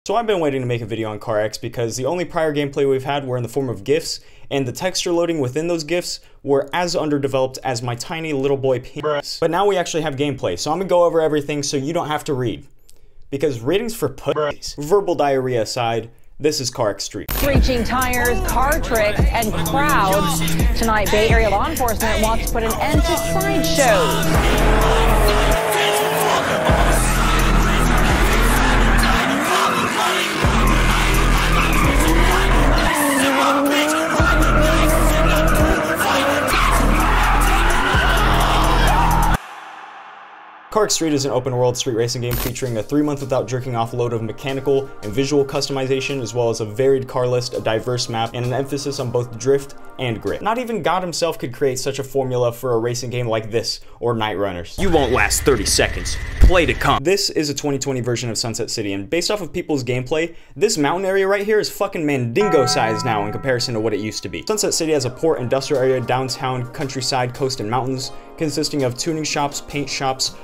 So I've been waiting to make a video on CarX because the only prior gameplay we've had were in the form of GIFs, and the texture loading within those GIFs were as underdeveloped as my tiny little boy penis. But now we actually have gameplay, so I'm gonna go over everything so you don't have to read. Because ratings for pussies. Verbal diarrhea aside, this is CarX Street. Screeching tires, car tricks, and crowds. Tonight, Bay Area law enforcement wants to put an end to sideshows. CarX Street is an open-world street racing game featuring a 3-month without jerking off load of mechanical and visual customization, as well as a varied car list, a diverse map, and an emphasis on both drift and grip. Not even God himself could create such a formula for a racing game like this, or Night Runners. You won't last 30 seconds. Play to come. This is a 2020 version of Sunset City, and based off of people's gameplay, this mountain area right here is fucking Mandingo size now in comparison to what it used to be. Sunset City has a port, industrial area, downtown, countryside, coast, and mountains, consisting of tuning shops, paint shops,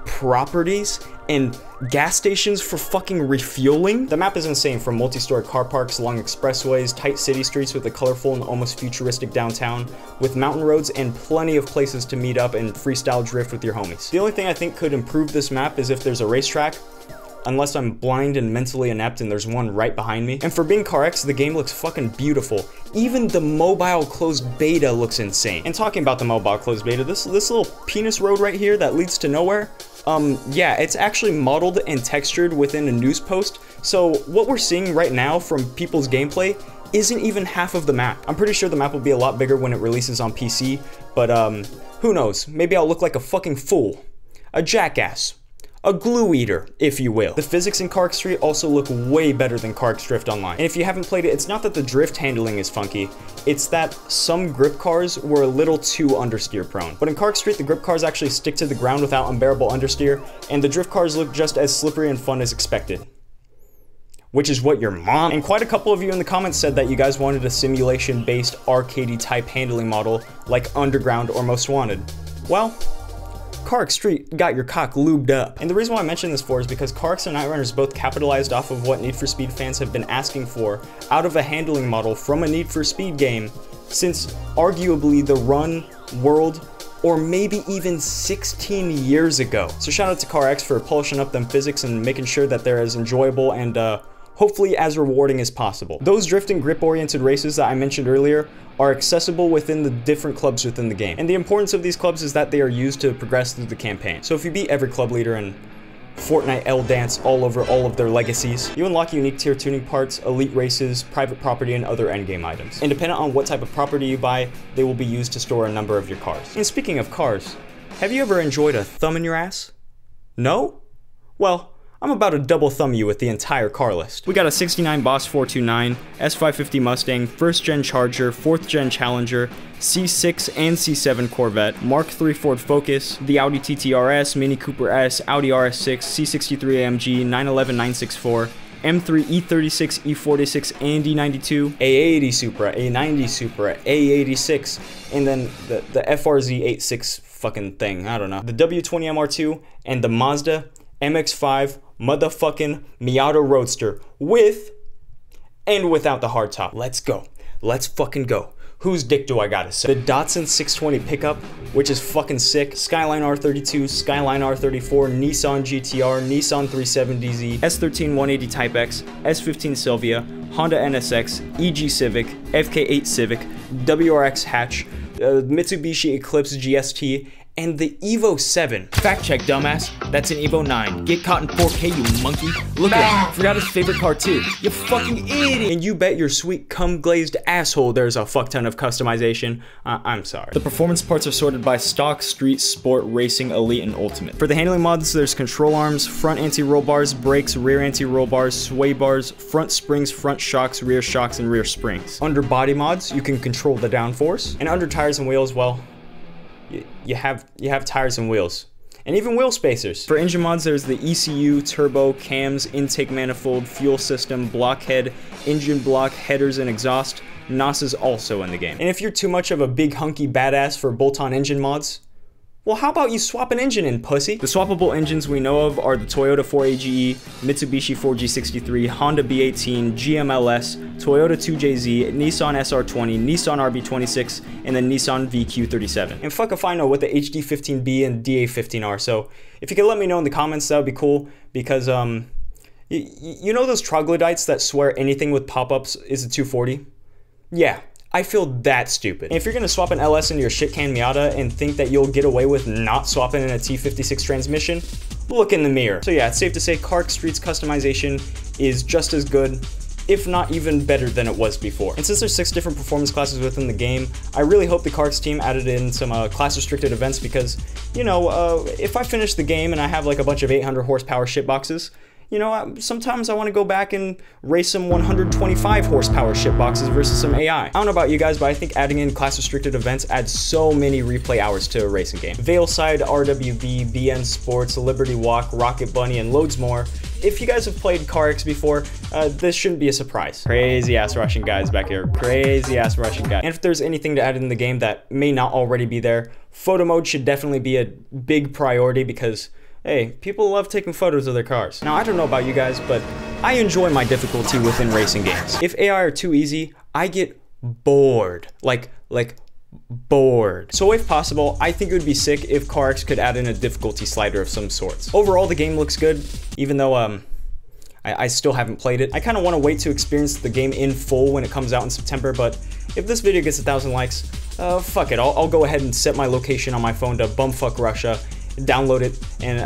properties, and gas stations for fucking refueling. The map is insane, from multi-story car parks along expressways, tight city streets with a colorful and almost futuristic downtown, with mountain roads and plenty of places to meet up and freestyle drift with your homies. The only thing I think could improve this map is if there's a racetrack, unless I'm blind and mentally inept and there's one right behind me. And for being CarX, the game looks fucking beautiful. Even the mobile closed beta looks insane. And talking about the mobile closed beta, this little penis road right here that leads to nowhere, yeah, it's actually modeled and textured within a news post. So what we're seeing right now from people's gameplay isn't even half of the map. I'm pretty sure the map will be a lot bigger when it releases on PC, but who knows? Maybe I'll look like a fucking fool, a jackass, a glue eater, if you will. The physics in CarX Street also look way better than CarX Drift Online. And if you haven't played it, it's not that the drift handling is funky, it's that some grip cars were a little too understeer prone. But in CarX Street, the grip cars actually stick to the ground without unbearable understeer, and the drift cars look just as slippery and fun as expected. Which is what your mom... And quite a couple of you in the comments said that you guys wanted a simulation-based arcadey type handling model like Underground or Most Wanted. Well, CarX Street got your cock lubed up. And the reason why I mention this for is because CarX and Night Runners both capitalized off of what Need for Speed fans have been asking for out of a handling model from a Need for Speed game since arguably the Run, World, or maybe even 16 years ago. So shout out to CarX for polishing up them physics and making sure that they're as enjoyable and hopefully as rewarding as possible. Those drift and grip oriented races that I mentioned earlier are accessible within the different clubs within the game. And the importance of these clubs is that they are used to progress through the campaign. So if you beat every club leader in Fortnite L Dance all over all of their legacies, you unlock unique tier tuning parts, elite races, private property, and other endgame items. And depending on what type of property you buy, they will be used to store a number of your cars. And speaking of cars, have you ever enjoyed a thumb in your ass? No? Well, I'm about to double thumb you with the entire car list. We got a 69 Boss 429, S550 Mustang, 1st gen Charger, 4th gen Challenger, C6 and C7 Corvette, Mark III Ford Focus, the Audi TT RS, Mini Cooper S, Audi RS6, C63 AMG, 911 964, M3 E36, E46, and E92, A80 Supra, A90 Supra, A86, and then the FRZ 86 fucking thing, I don't know. The W20 MR2 and the Mazda MX-5 motherfucking Miata Roadster with and without the hardtop. Let's go. Let's fucking go. Whose dick do I gotta say? The Datsun 620 pickup, which is fucking sick. Skyline R32, Skyline R34, Nissan GTR, Nissan 370Z, S13 180 Type X, S15 Silvia, Honda NSX, EG Civic, FK8 Civic, WRX Hatch, Mitsubishi Eclipse GST, and the Evo 7. Fact check, dumbass. That's an Evo 9. Get caught in 4K, you monkey. Look at him. Forgot his favorite car too. You fucking idiot. And you bet your sweet cum-glazed asshole there's a fuck ton of customization. I'm sorry. The performance parts are sorted by stock, street, sport, racing, elite, and ultimate. For the handling mods, there's control arms, front anti-roll bars, brakes, rear anti-roll bars, sway bars, front springs, front shocks, and rear springs. Under body mods, you can control the downforce. And under tires and wheels, well, you have tires and wheels, and even wheel spacers. For engine mods, there's the ECU, turbo, cams, intake manifold, fuel system, blockhead, engine block, headers, and exhaust. NOS is also in the game. And if you're too much of a big hunky badass for bolt-on engine mods, Well, how about you swap an engine in, pussy? The swappable engines we know of are the Toyota 4AGE, Mitsubishi 4G63, Honda B18, GMLS, Toyota 2JZ, Nissan SR20, Nissan RB26, and the Nissan VQ37. And fuck if I know what the HD15B and DA15 are, so if you could let me know in the comments, that would be cool, because, you know those troglodytes that swear anything with pop-ups is a 240? Yeah. I feel that stupid. And if you're gonna swap an LS into your shit-can Miata and think that you'll get away with not swapping in a T56 transmission, look in the mirror. So yeah, it's safe to say CarX Street's customization is just as good, if not even better than it was before. And since there's 6 different performance classes within the game, I really hope the CarX team added in some class-restricted events because, you know, if I finish the game and I have like a bunch of 800 horsepower shitboxes, you know, sometimes I want to go back and race some 125 horsepower shitboxes versus some AI. I don't know about you guys, but I think adding in class-restricted events adds so many replay hours to a racing game. Veilside, RWB, BN Sports, Liberty Walk, Rocket Bunny, and loads more. If you guys have played CarX before, this shouldn't be a surprise. Crazy ass Russian guys back here. Crazy ass Russian guys. And if there's anything to add in the game that may not already be there, photo mode should definitely be a big priority because hey, people love taking photos of their cars. Now, I don't know about you guys, but I enjoy my difficulty within racing games. If AI are too easy, I get bored. Like bored. So if possible, I think it would be sick if CarX could add in a difficulty slider of some sorts. Overall, the game looks good, even though I still haven't played it. I kind of want to wait to experience the game in full when it comes out in September, but if this video gets 1,000 likes, fuck it. I'll go ahead and set my location on my phone to bumfuck Russia, download it, and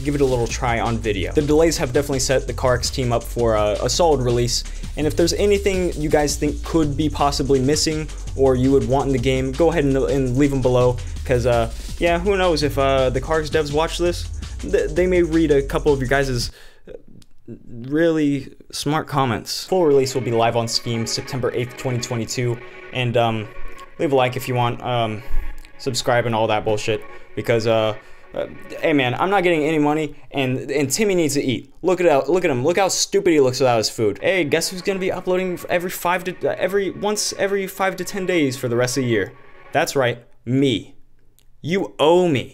give it a little try on video. The delays have definitely set the CarX team up for a solid release, and if there's anything you guys think could be possibly missing or you would want in the game, go ahead and leave them below, because yeah, who knows, if the CarX devs watch this, they may read a couple of your guys' really smart comments. Full release will be live on Steam September 8th, 2022, and leave a like if you want, subscribe and all that bullshit, because hey man, I'm not getting any money, and Timmy needs to eat. Look at him. Look how stupid he looks without his food. Hey, guess who's gonna be uploading every 5 to 10 days for the rest of the year? That's right, me. You owe me.